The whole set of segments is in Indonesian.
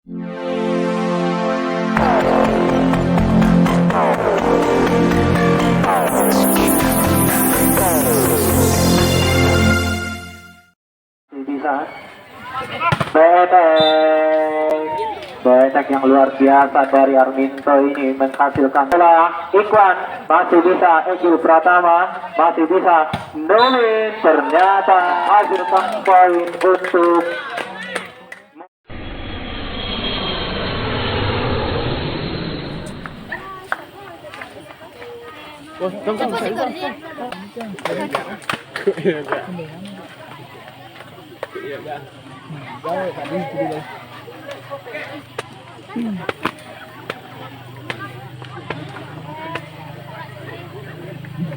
Bisa betek yang luar biasa dari Arminto ini menghasilkan bola. Ikhwan masih bisa, Eki Pratama masih bisa, Nulin ternyata hasilkan poin untuk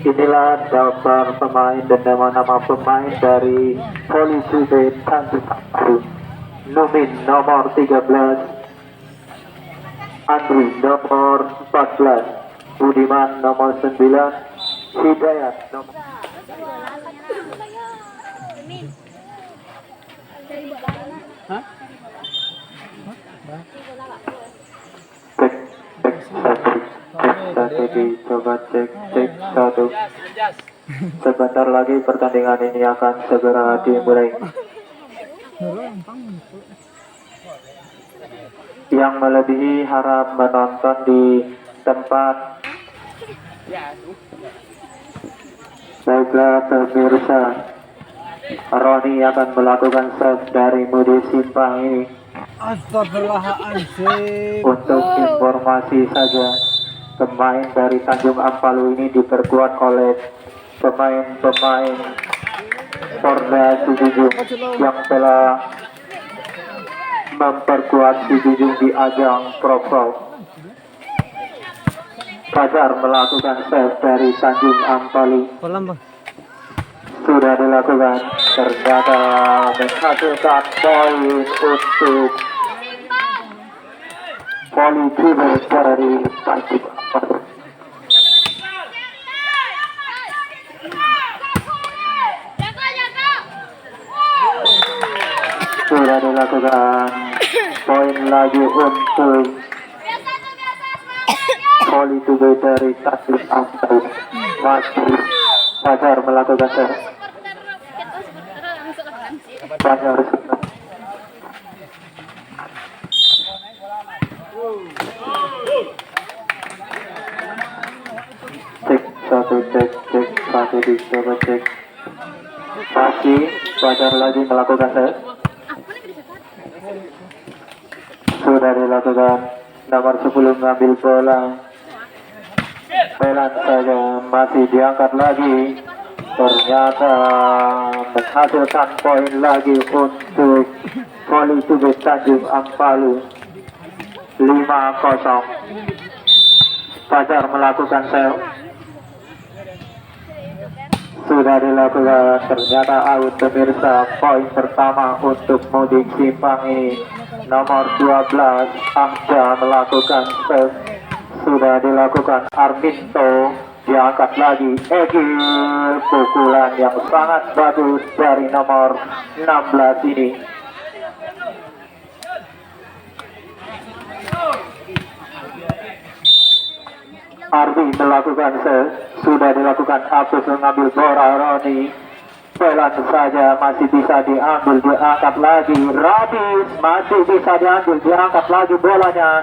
inilah daftar pemain dan nama-nama pemain dari Poli Jube Tanjung Aru. Numin nomor 13, Andri nomor 14, Budiman nomor 9, Hidayat nomor coba cek satu. Sebentar lagi pertandingan ini akan segera dimulai. Yang melebihi harap menonton di tempat. Baiklah pemirsa, Roni akan melakukan serve dari Mudi Simpang ini. Untuk informasi saja, pemain dari Tanjung Ampalu ini diperkuat oleh pemain-pemain Porda Sijujung yang telah memperkuat Sijujung di ajang Pro. Fajar melakukan save dari Tanjung Ampalu. Sudah dilakukan, ternyata menghasilkan poin untuk Poli Jube dari Tanjung Ampalu. Sudah dilakukan poin lagi untuk Poli Jube dari Tanjung Ampalu. Masih Fajar melakukan save. Fajar cek satu dicoba cek. Masih Fajar lagi melakukan save. Sudah dilakukan, nomor 10 mengambil bola. Pelan saja, masih diangkat lagi. Ternyata menghasilkan poin lagi untuk Poli Jube Tanjung Ampalu. 5-0. Fajar melakukan save. Sudah dilakukan, ternyata out pemirsa. Poin pertama untuk Mudi Simpang ini. Nomor 12 Amja melakukan save. Sudah dilakukan, Arminto diangkat lagi. Egi, pukulan yang sangat bagus dari nomor 16 ini. Ardi melakukan save. Sudah dilakukan, Apus mengambil bola. Roni pelan saja, masih bisa diambil, diangkat lagi. Radis masih bisa diambil, diangkat lagi bolanya.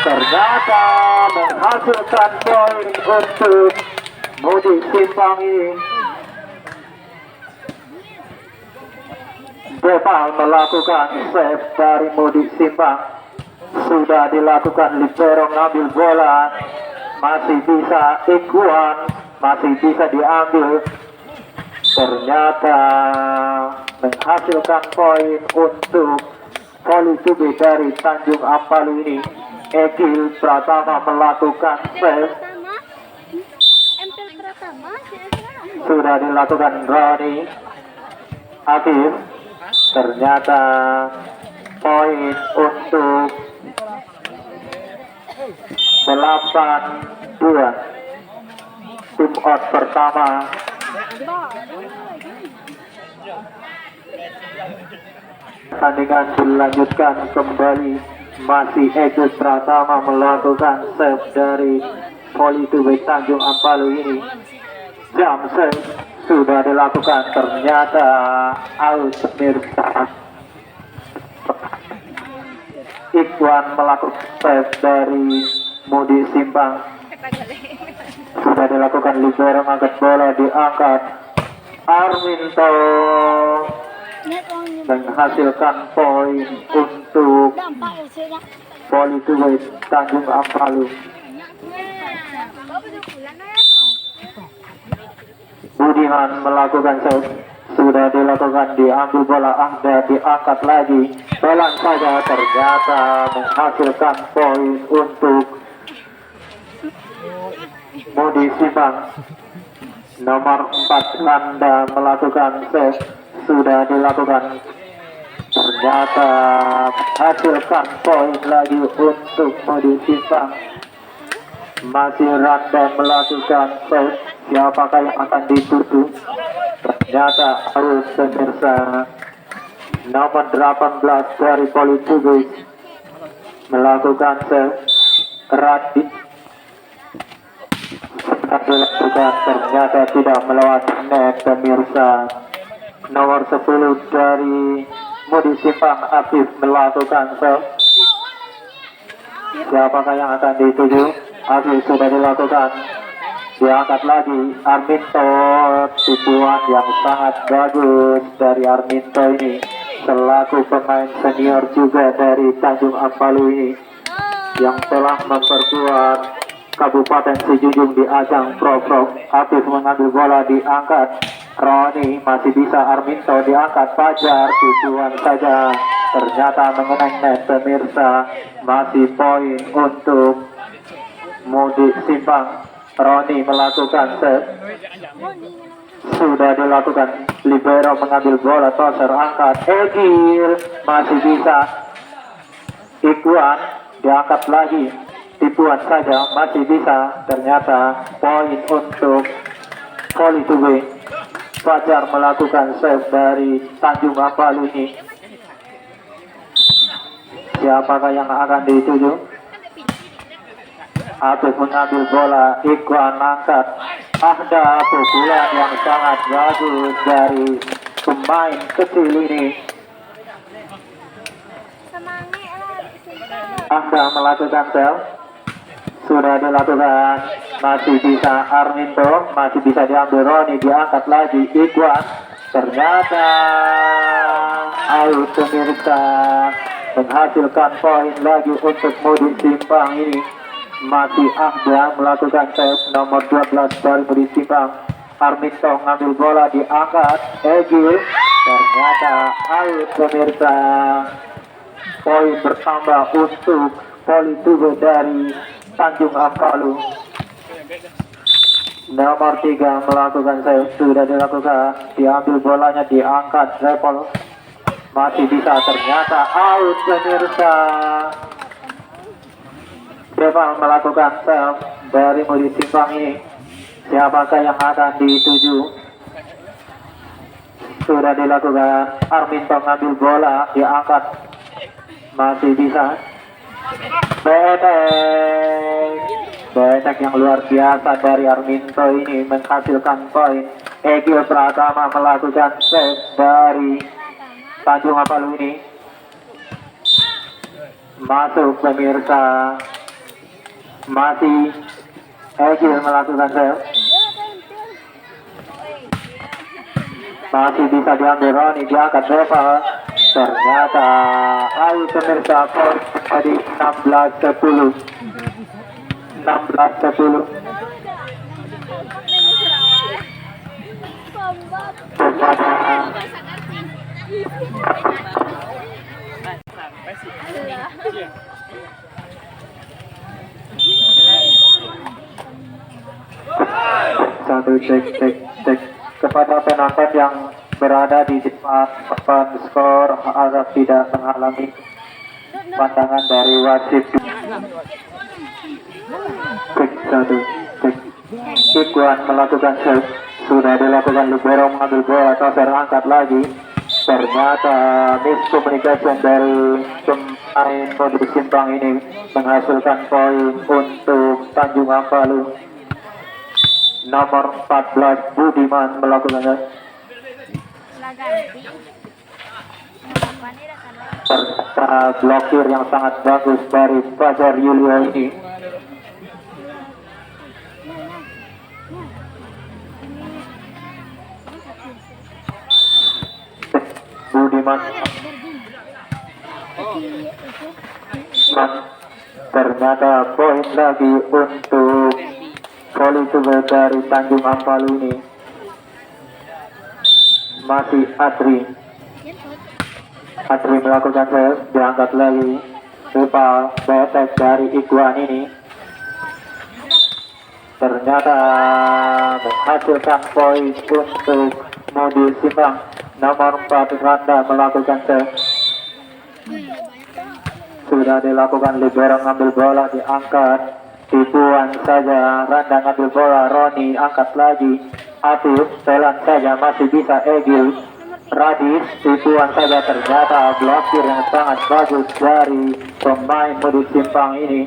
Ternyata menghasilkan poin untuk Mudi Simpang ini. Deval melakukan save dari Mudi Simpang. Sudah dilakukan, libero ngambil bola. Masih bisa Ikhwan, masih bisa diambil. Ternyata menghasilkan poin untuk Poli Jube dari Tanjung Ampalu ini. Eki Pratama melakukan save. Sudah dilakukan Roni Afif. Ternyata poin untuk 8-2. Tim out pertama. Pertandingan dilanjutkan kembali. Masih Ego Pratama melakukan save dari volley to back Tanjung Ampalu ini. Jam save sudah dilakukan, ternyata out pemirsa. Ikhwan melakukan save dari Mudi Simpang. Sudah dilakukan, libero angkat bola, diangkat Arminto menghasilkan poin untuk volley to back Tanjung Ampalu. Budiman melakukan save, sudah dilakukan, diambil bola, Ahda diangkat lagi, pelan saja, ternyata menghasilkan poin untuk Mudi Simpang. Nomor 4 Anda melakukan save, sudah dilakukan, ternyata menghasilkan poin lagi untuk Mudi Simpang. Masih Randa melakukan save, siapakah yang akan dituju? Ternyata harus pemirsa. Nomor 18 dari Politubis melakukan save, Radit dilakukan, ternyata tidak melewati net pemirsa. Nomor 10 dari Mudi Simpang, Afif melakukan save, siapakah yang akan dituju? Afif sudah dilakukan, diangkat lagi, Arminto, tipuan yang sangat bagus dari Arminto ini selaku pemain senior juga dari Tanjung Ampalu ini yang telah memperkuat Kabupaten Sijunjung di ajang Pro. Afif mengambil bola, diangkat Roni, masih bisa Arminto, diangkat Fajar, tujuan saja, ternyata mengenai net pemirsa. Masih poin untuk Mudi Simpang. Roni melakukan save, sudah dilakukan, libero mengambil bola, toser angkat, Egil masih bisa, Ikhwan diangkat lagi, tipuan saja, masih bisa, ternyata poin untuk volley to back. Fajar melakukan save dari Tanjung Ampalu ini. Siapakah yang akan dituju? Afif mengambil bola, Ikhwan angkat, Ahda, pukulan yang sangat bagus dari pemain kecil ini. Ahda melakukan save, sudah dilakukan, masih bisa Arminto, masih bisa diambil Roni, diangkat lagi Ikhwan, ternyata out pemirsa, menghasilkan poin lagi untuk Mudi Simpang ini. Masih Ahda melakukan save, nomor 12 dari Mudi Simpang, Arminto ngambil bola, diangkat Egil, ternyata out pemirsa. Poin bertambah untuk volley to back dari Tanjung Ampalu. Nomor 3 melakukan save, sudah dilakukan, diambil bolanya, diangkat Repol, masih bisa, ternyata out pemirsa. Repol melakukan save dari Mudi Simpang ini. Siapakah yang akan dituju? Sudah dilakukan, Arminto ngambil bola, diangkat, masih bisa Betek yang luar biasa dari Arminto ini menghasilkan poin. Egil Pratama melakukan save dari Tanjung Ampalu ini. Masuk pemirsa, masih Egil melakukan save, masih bisa diambil Roni, diangkat Reva, ternyata ayo pemirsa, poin jadi 16-10. 16-10. Satu cek kepada penonton yang berada di depan papan skor agar tidak menghalangi pandangan dari wasit. Cek Ikhwan melakukan save, sudah dilakukan, libero mengambil bola, toser angkat lagi, ternyata miskomunikasi dari Main Mudik Simpang ini menghasilkan poin untuk Tanjung Ambalu. Nomor 14 Budiman melakukannya. Serta blokir yang sangat bagus dari Fajar Yulio ini. Budiman ternyata poin lagi untuk volley tube dari Tanjung Ambalu ini. Masih Adri melakukan serve, diangkat lagi. Lupa betek dari Iguan ini ternyata menghasilkan poin untuk Mudik Simpang. Nomor 4 Randa melakukan serve. Sudah dilakukan libero ngambil bola, diangkat, dibuang saja. Randa ngambil bola, Roni angkat lagi. Afif pelan saja, masih bisa Egil. Radis dibuang saja, ternyata blokir yang sangat bagus dari pemain Mudik Simpang ini.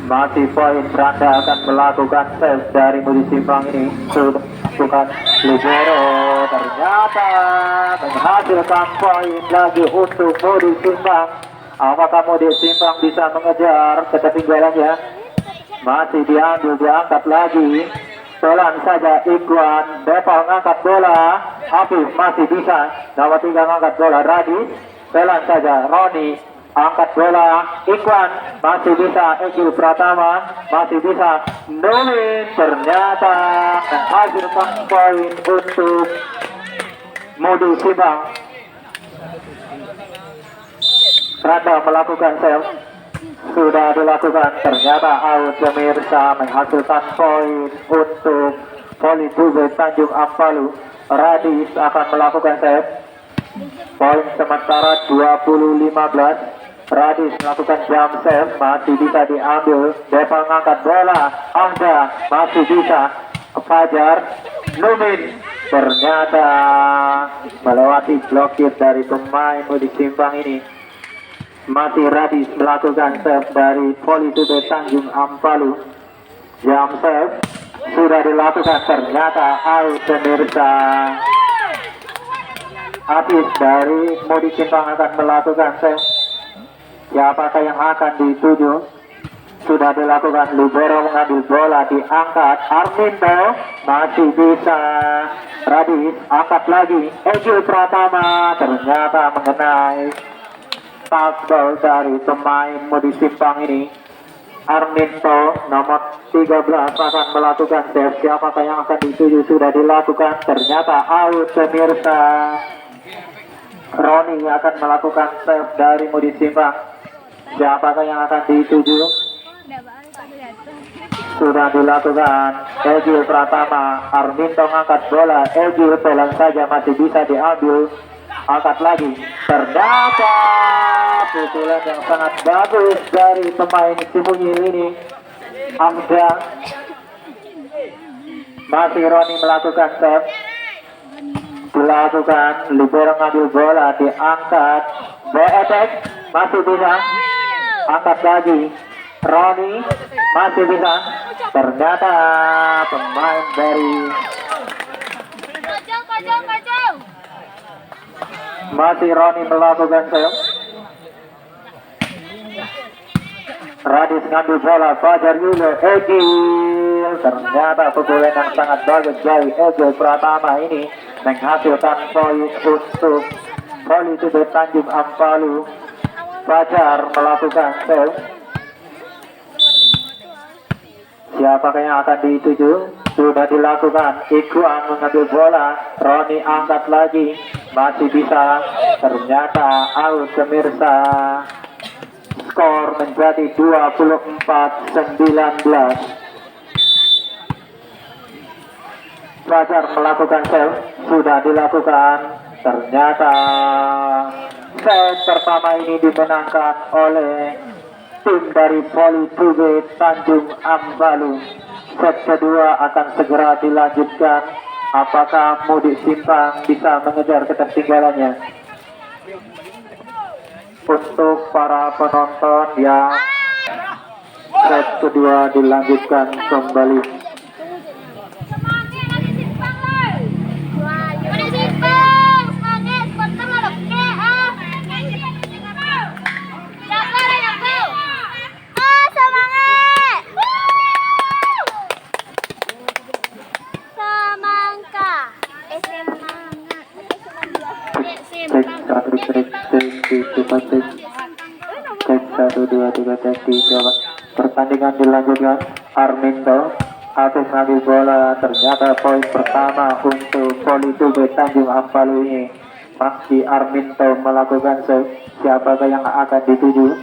Masih poin, Randa akan melakukan save dari Mudik Simpang ini. Bukan libero, ternyata menghasilkan poin lagi untuk Mudik Simpang. Apakah Mudik Simpang bisa mengejar ketertinggalannya? Masih diambil, diangkat lagi. Pelan saja Iguan, Depal ngangkat bola. Afif masih bisa. Nomor 3 ngangkat bola, Radis. Pelan saja Roni angkat bola. Iguan masih bisa. Egil Pratama masih bisa. Nulis ternyata menghasilkan poin untuk Mudik Simpang. Randa melakukan save, sudah dilakukan, ternyata out pemirsa, menghasilkan poin untuk volley tube Tanjung Ambalu. Radis akan melakukan save, poin sementara 20-15. Radis melakukan jump save, masih bisa diambil. Depal ngangkat bola, Angga masih bisa. Fajar Numin ternyata melewati blokir dari pemain Mudik Simpang ini. Masih Radis melakukan save dari volley tube Tanjung Ambalu. Jump save sudah dilakukan, ternyata out pemirsa. Habis dari Mudik Simpang akan melakukan save. Siapakah yang akan dituju? Sudah dilakukan, libero mengambil bola, diangkat. Armindo masih bisa. Radis angkat lagi. Egil Pratama ternyata mengenai tackle dari pemain Mudik Simpang ini. Arminto nomor 13 akan melakukan save. Siapakah yang akan dituju? Sudah dilakukan, ternyata out pemirsa. Roni akan melakukan save dari Mudik Simpang. Siapakah yang akan dituju? Sudah dilakukan, Egil Pratama. Arminto ngangkat bola, Egil pelan saja, masih bisa diambil. Angkat lagi, ternyata pukulan yang sangat bagus dari pemain Cibunyil ini. Angga masih Roni melakukan save, dilakukan, libero ngambil bola, diangkat. Betek masih bisa, angkat lagi. Roni masih bisa, ternyata pemain dari masih Roni melakukan save. Radis ngambil bola, Fajar Yulo, Egil. Ternyata pukulan yang sangat bagus dari Egil Pratama ini menghasilkan poin untuk volley tube Tanjung Ambalu. Fajar melakukan save. Siapakah yang akan dituju? Sudah dilakukan, Iguan mengambil bola, Roni angkat lagi, masih bisa, ternyata out pemirsa. Skor menjadi 24-19. Fajar melakukan save, sudah dilakukan, ternyata set pertama ini dimenangkan oleh tim dari volley tube Tanjung Ambalu. Set kedua akan segera dilanjutkan. Apakah Mudik Simpang bisa mengejar ketertinggalannya? untuk para penonton yang set kedua dilanjutkan kembali. Cek 1 2 3 cek dicoba. Pertandingan dilanjutkan. Armindo Afif ngambil bola, ternyata poin pertama untuk Poli Tube Tanjung Ampalu ini. Masih Armindo melakukan save. Siapakah yang akan dituju?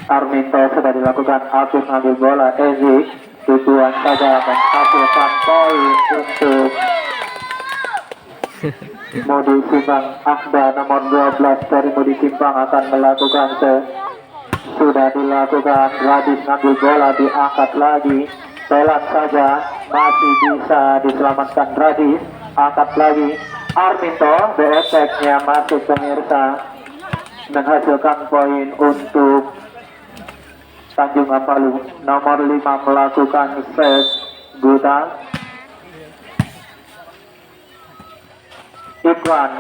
Armindo sudah dilakukan. Afif ngambil bola, Ezik tujuan saja menghasilkan poin untuk Modi Simpang. Akda nomor 12 dari Modi Simpang akan melakukan save. Sudah dilakukan. Radis ngambil bola, diangkat lagi, pelan saja, masih bisa diselamatkan. Radis angkat lagi. Armindo beefeknya masuk pemirsa, menghasilkan poin untuk Tanjung Ampalu. Nomor 5 melakukan save. Guta Ikhwan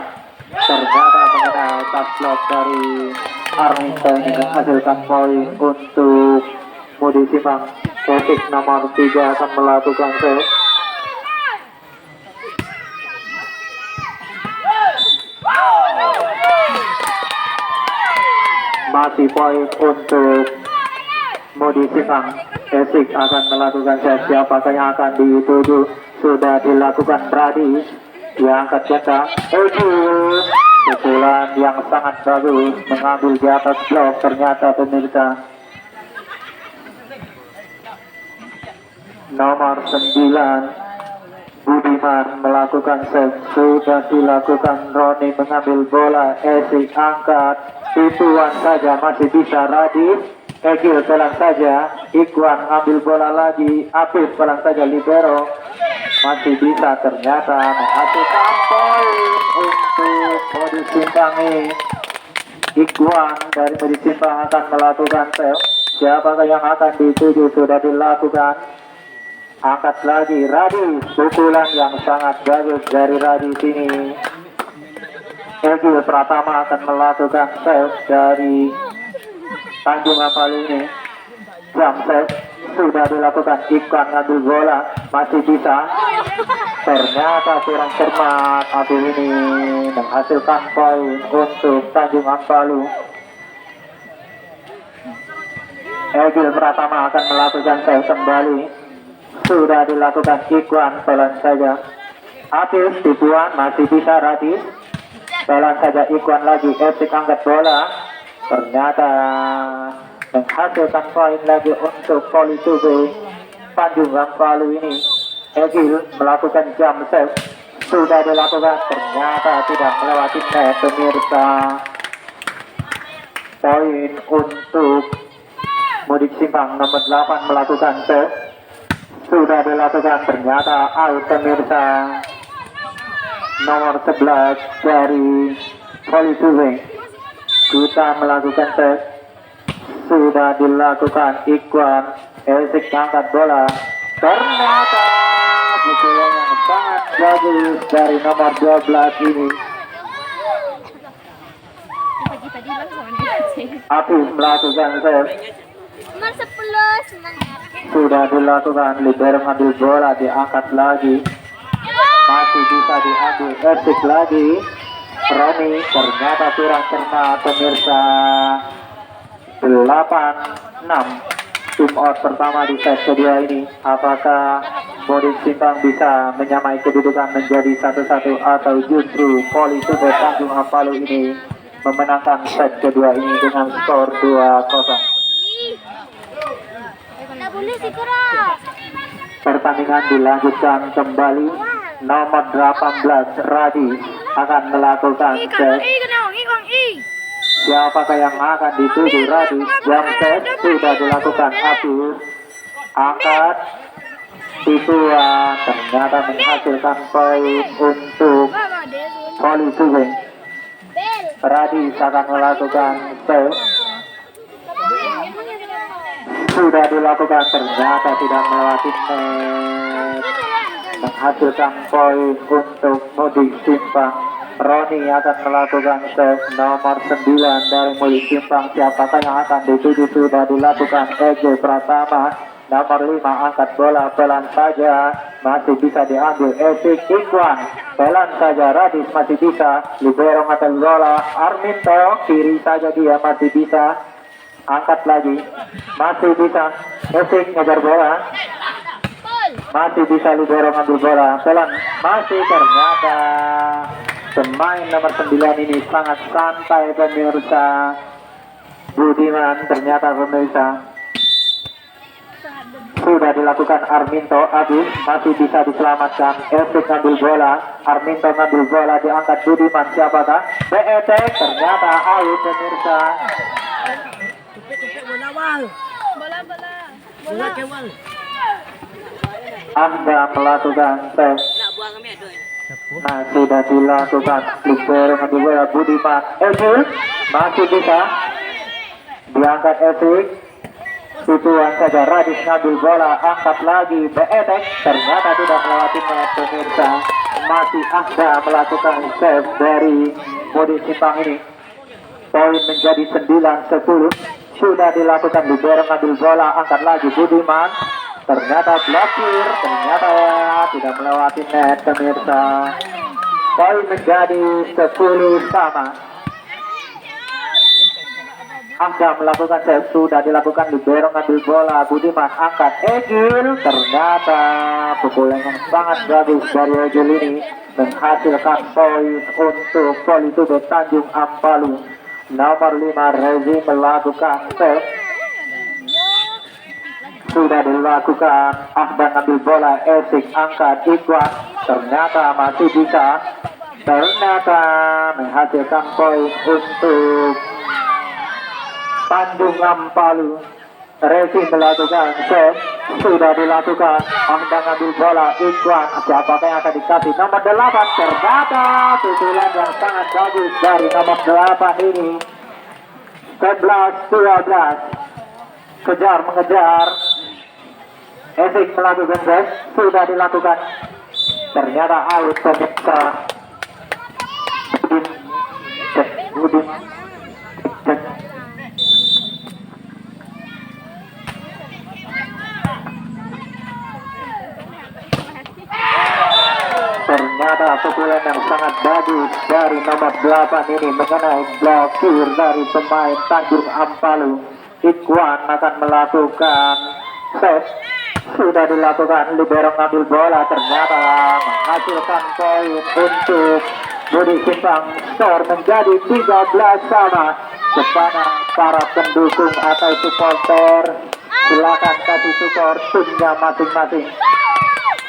ternyata mengenai touch block dari Armindo ini menghasilkan poin untuk Mudi Simpang. Efik nomor 3 akan melakukan save. Masih poin untuk Mudi Simpang. Efik akan melakukan save. Siapakah yang akan dituju? Sudah dilakukan. Radis diangkat jangka. Pukulan yang sangat bagus, mengambil di atas blok. Ternyata pemirsa, nomor 9 Budiman melakukan save. Sudah dilakukan. Roni mengambil bola, Esik angkat, tujuan saja, masih bisa. Radis, Egil pelan saja, Ikhwan ambil bola lagi, Apif pelan saja, libero masih bisa. Ternyata menghasilkan poin untuk Modi Simpang ini. Ikhwan dari Modi Simpang akan melakukan save. Siapakah yang akan dituju? Sudah dilakukan. Angkat lagi, Radis, pukulan yang sangat bagus dari Radis ini. Egil Pratama akan melakukan save dari Tanjung Ampalu ini. Jam save sudah dilakukan. Ikhwan ngambil bola, masih bisa. Ternyata kurang cermat. Abdul ini menghasilkan poin untuk Tanjung Ampalu. Egil Pratama akan melakukan save kembali. Sudah dilakukan. Ikhwan pelan saja. Apif tujuan, masih bisa. Radis pelan saja. Ikhwan lagi. Esik angkat bola, ternyata menghasilkan poin lagi untuk Poli Tube Tanjung Ampalu ini. Egil melakukan jam save. Sudah dilakukan. Ternyata tidak melewati net pemirsa. Poin untuk Mudi Simpang. Nomor 8 melakukan save. Sudah dilakukan. Ternyata out pemirsa. Nomor 11 dari Poli Tube Guta melakukan save. Sudah dilakukan. Ikhwan, Esik angkat bola, ternyata pukulan yang sangat bagus dari nomor 12 ini. Apif melakukan save. Nomor 10 semangat. Sudah dilakukan. Libero mengambil bola, diangkat lagi, masih bisa diambil. Esik lagi. Roni ternyata kurang cermat pemirsa. 8-6. Tim out pertama di set kedua ini. Apakah Modi Simpang bisa menyamai kedudukan menjadi 1-1 atau justru Poli Tube Tanjung Ampalu ini memenangkan set kedua ini dengan skor 2-0. Tidak boleh sih keras. Pertandingan dilanjutkan kembali. Nomor 18 Radis akan melakukan set. Siapakah yang akan dituju? Radis. Jam set sudah dilakukan. Apif angkat, tujuan, ternyata menghasilkan poin untuk Poli Tube. Radis akan melakukan save. Sudah dilakukan, ternyata tidak melewati net, menghasilkan poin untuk Mudik Simpang. Roni akan melakukan save nomor 9 dari Mudik Simpang. Siapakah yang akan dituju? Sudah dilakukan Ege Pratama. Nomor 5 angkat bola pelan saja, masih bisa diambil Esik Ikwan. Pelan saja Radis masih bisa. Libero angkat bola Arminto, kiri saja dia masih bisa. Angkat lagi, masih bisa. Esik ngejar bola, masih bisa. Libero ngambil bola pelan, masih. Ternyata pemain nomor 9 ini sangat santai pemirsa. Budiman ternyata pemirsa. Sudah dilakukan Arminto, habis masih bisa diselamatkan. Esik ngambil bola, Arminto ngambil bola, diangkat Budiman. Siapakah? BET, ternyata out pemirsa. Anda melakukan tes. Nah, sudah dilakukan. Libero ngambil bola Budiman. Esik masih bisa diangkat. Esik tujuan saja. Radis ngambil bola, angkat lagi. Beetek ternyata tidak melewati net pemirsa. Masih Anda melakukan save dari Mudik Simpang ini. Poin menjadi 9-10. Sudah dilakukan. Libero ngambil bola, angkat lagi Budiman. Ternyata blokir, ternyata tidak melewati net pemirsa. Poin menjadi 10 sama. Anda melakukan save, sudah dilakukan. Libero ngambil bola, Budiman angkat Egil. Ternyata pukulan yang sangat bagus dari Egil ini menghasilkan poin untuk Politube Tanjung Ampalu. Nomor 5 Rezi melakukan save. Sudah dilakukan. Ahdan ngambil bola, Esik angkat Ikwan. Ternyata masih bisa. Ternyata menghasilkan poin untuk Tanjung Ampalu. Rezi melakukan save. Sudah dilakukan. Ahdan ngambil bola, Ikwan. Siapakah yang akan dikasih? Nomor 8. Ternyata pukulan yang sangat bagus dari nomor 8 ini. 11-12. Kejar mengejar. Esik melakukan save. Sudah dilakukan. Ternyata out pemirsa. Udin. Ternyata pukulan yang sangat bagus dari nomor 8 ini mengenai blokir dari pemain Tanjung Ampalu. Ikwan akan melakukan save. Sudah dilakukan. Libero ngambil bola, ternyata menghasilkan poin untuk Mudik Simpang. Skor menjadi 13 sama. Kepada para pendukung atau supporter, silakan kasih support timnya masing-masing.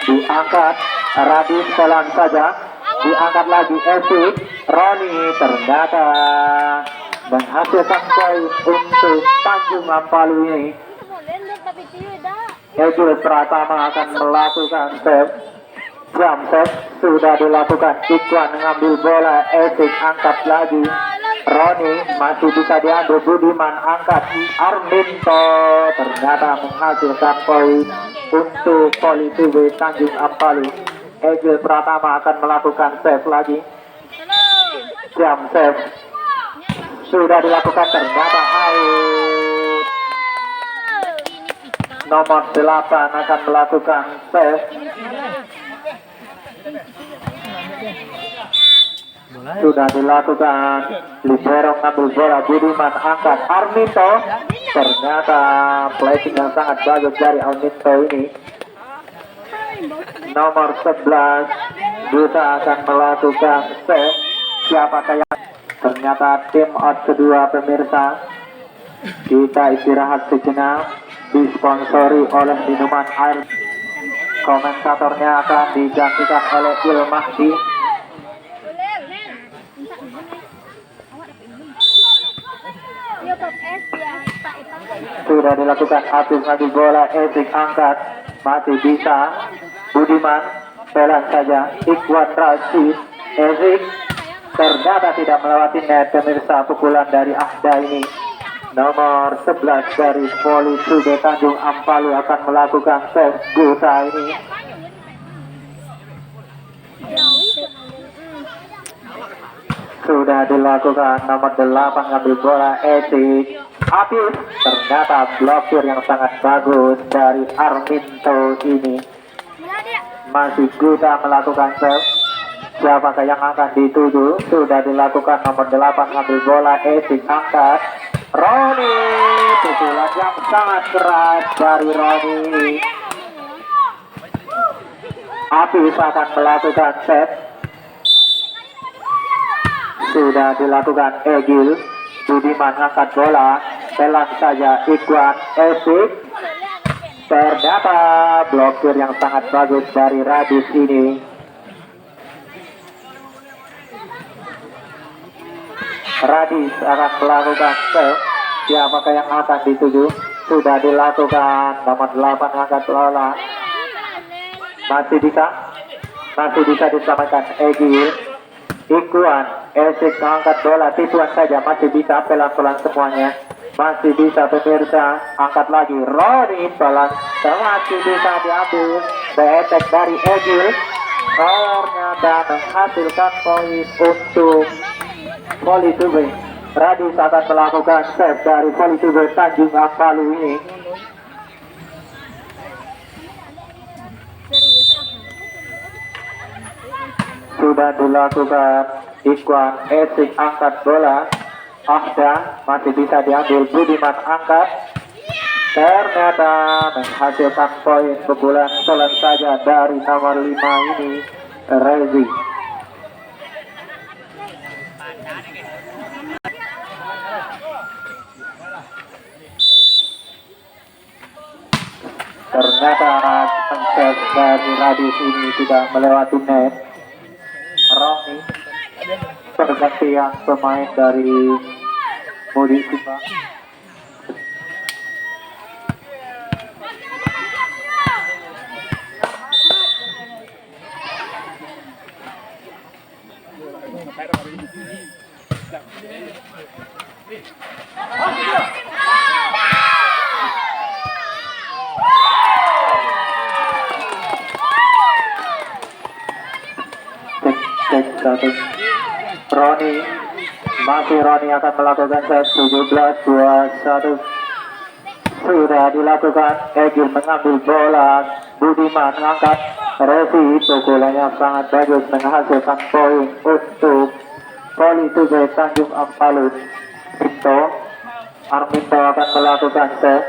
Diangkat Radis pelan saja, diangkat lagi Esik. Roni ternyata menghasilkan poin untuk Tanjung Ampalu ini. Egil Pratama akan melakukan save. Jam save sudah dilakukan. Ikwan mengambil bola, Esik angkat lagi. Roni masih bisa diambil. Budiman angkat. Arminto ternyata menghasilkan poin untuk Politube Tanjung Ampalu. Egil Pratama akan melakukan save lagi. Jam save sudah dilakukan, ternyata out. Nomor 8 akan melakukan save. Sudah dilakukan. Libero ngambil bola, Budiman angkat. Arminto ternyata placing yang sangat bagus dari Arminto ini. Nomor 11 bisa akan melakukan save. Siapakah yang ternyata tim out kedua pemirsa. Kita istirahat sejenak, disponsori oleh minuman air. Komentatornya akan digantikan oleh Ilmahdi. Sudah dilakukan. Habis ngambil bola, Esik angkat, masih bisa. Budiman pelan saja. Ikwan Rashid. Esik ternyata tidak melewati net. Pemirsa, pukulan dari Ahda ini nomor 11 dari Voli Sube Tanjung Ampalu akan melakukan serve buta ini. Sudah dilakukan nomor 8 ngambil bola Etik Apis. Ternyata blokir yang sangat bagus dari Arminto ini. Masih Guta melakukan serve. Siapakah yang akan dituju? Sudah dilakukan nomor 8 ngambil bola Etik angkat. Roni, pukulan yang sangat keras dari Roni. Apis akan melakukan set. Sudah dilakukan Egil. Budiman angkat bola. Pelan saja Ikhwan Esik. Ternyata blokir yang sangat bagus dari Radis ini. Radis akan melakukan serve. Siapakah yang akan dituju? Sudah dilakukan nomor 8 angkat bola. Masih bisa diselamatkan Egil. Ikhwan Esik angkat bola, tipuan saja, masih bisa pelan-pelan semuanya. Masih bisa pemirsa, angkat lagi Roni pelan, masih bisa diambil. Betek dari Egil. Ternyata menghasilkan poin untuk Voli Sube. Radis akan melakukan serve dari Voli Sube Tanjung Ampalu ini. Sudah dilakukan Ikhwan Esik angkat bola. Ahda masih bisa diambil. Budiman angkat. Ternyata menghasilkan poin pukulan pelan saja dari nomor 5 ini Rezi. Ternyata sukses dari Radis ini tidak melewati net. Romi, pergantian pemain dari Mudi Simba. Satu Roni, masih Roni akan melakukan set. 17-21 sudah dilakukan. Egil mengambil bola. Budiman angkat. Resi, pukulannya sangat bagus, menghasilkan poin untuk Voli Sube Tanjung Ampalu. Arminto akan melakukan set.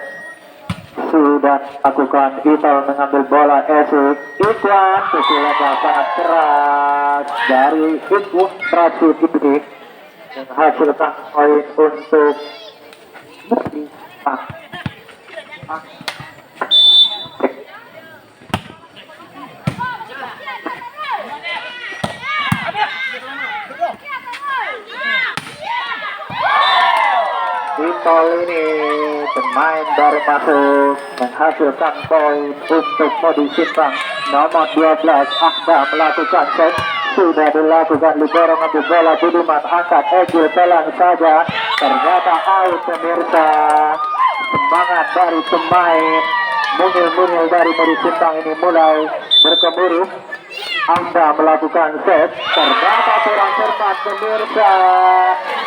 Sudah lakukan. Ito mengambil bola. Esik Ikhwan, pukulan yang sangat keras dari Ikhwan Rashid ini menghasilkan poin untuk Mudi. Itol ini pemain baru masuk menghasilkan poin untuk Modi Simpang. Nomor 12 Ahda melakukan set. Sudah dilakukan libero ngambil bola. Budiman angkat. Egil pelan saja. Ternyata out pemirsa. Semangat dari pemain mungil-mungil dari Modi Simpang ini mulai bergemuruh. Angka melakukan set. Ternyata kurang cermat pemirsa.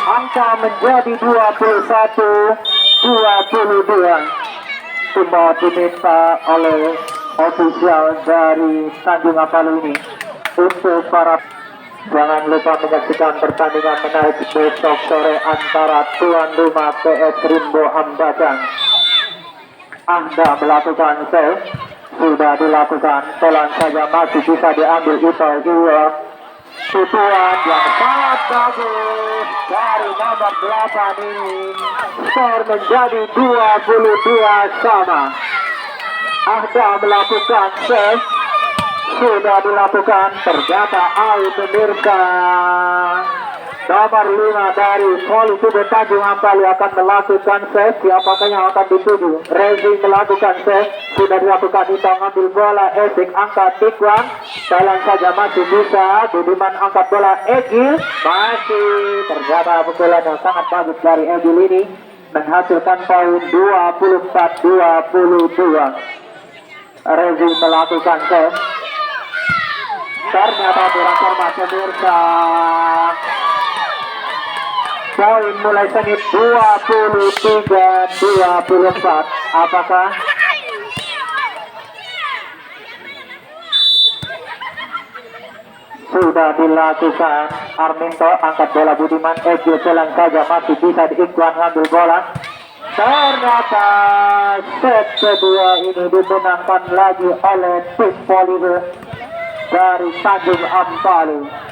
Angka menjadi 21-22. Cuma diminta oleh ofisial dari Tanjung Ampalu ini untuk para. Jangan lupa menyaksikan pertandingan menarik besok sore antara tuan rumah PS Rimbo Ambacang. Anda melakukan save. Sudah dilakukan, pelan saja, masih bisa diambil Ito. Tutuan yang sangat bagus dari nomor 8 ini. Skor menjadi 22 sama. Ahda melakukan save. Sudah dilakukan, ternyata out pemirsa. Nomor 5 dari Poli Tube Tanjung Ampali akan melakukan save. Siapakah yang akan dituju? Rezi melakukan save. Sudah dilakukan Ito ngambil bola. Esik angkat Tikwan. Jalan saja masih bisa. Budiman angkat bola. Egil masih ternyata pukulan yang sangat bagus dari Egil ini menghasilkan poin 24-22. Rezi melakukan save. Ternyata transformasi pemirsa. Poin mulai sengit 23-24. Apakah sudah dilakukan? Arminto angkat bola Budiman. Egil jalan saja masih bisa diiklan ngambil bola. Ternyata set kedua ini dimenangkan lagi oleh tim Poliwe dari Tanjung Ampali.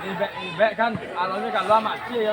Ini kan alatnya kan lama sih ya,